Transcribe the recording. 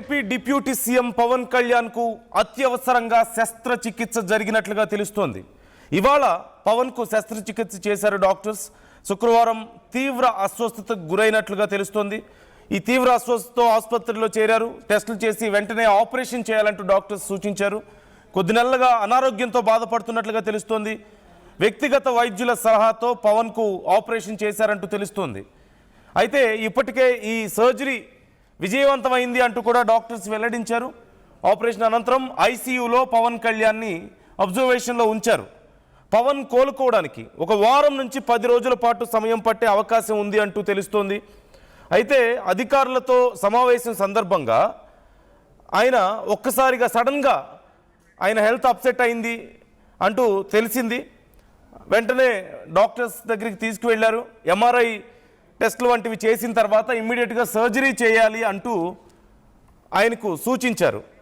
AP deputy CM Pawan కళ్యాణ్కు అత్యవసరంగా శస్త్రచికిత్స జరిగినట్లుగా తెలుస్తోంది. ఇవాళ పవన్కు శస్త్రచికిత్స చేశారు డాక్టర్స్. శుక్రవారం తీవ్ర అస్వస్థతకు గురైనట్లుగా తెలుస్తోంది. ఈ తీవ్ర అస్వస్థతతో ఆసుపత్రిలో చేరారు. టెస్టులు చేసి వెంటనే ఆపరేషన్ చేయాలంటూ డాక్టర్స్ సూచించారు. కొద్ది నెలలుగా అనారోగ్యంతో బాధపడుతున్నట్లుగా తెలుస్తోంది. వ్యక్తిగత వైద్యుల సలహాతో పవన్కు ఆపరేషన్ చేశారంటూ తెలుస్తోంది. అయితే ఇప్పటికే ఈ సర్జరీ విజయవంతమైంది అంటూ కూడా డాక్టర్స్ వెల్లడించారు. ఆపరేషన్ అనంతరం ఐసీయూలో పవన్ కళ్యాణ్ని అబ్జర్వేషన్లో ఉంచారు. పవన్ కోలుకోవడానికి 1 వారం నుంచి 10 రోజుల పాటు సమయం పట్టే అవకాశం ఉంది అంటూ తెలుస్తోంది. అయితే అధికారులతో సమావేశం సందర్భంగా ఆయన ఒక్కసారిగా సడన్గా ఆయన హెల్త్ అప్సెట్ అయింది అంటూ తెలిసింది. వెంటనే డాక్టర్స్ దగ్గరికి తీసుకువెళ్లారు. ఎంఆర్ఐ టెస్టులు వంటివి చేసిన తర్వాత ఇమ్మీడియట్గా సర్జరీ చేయాలి అంటూ ఆయనకు సూచించారు.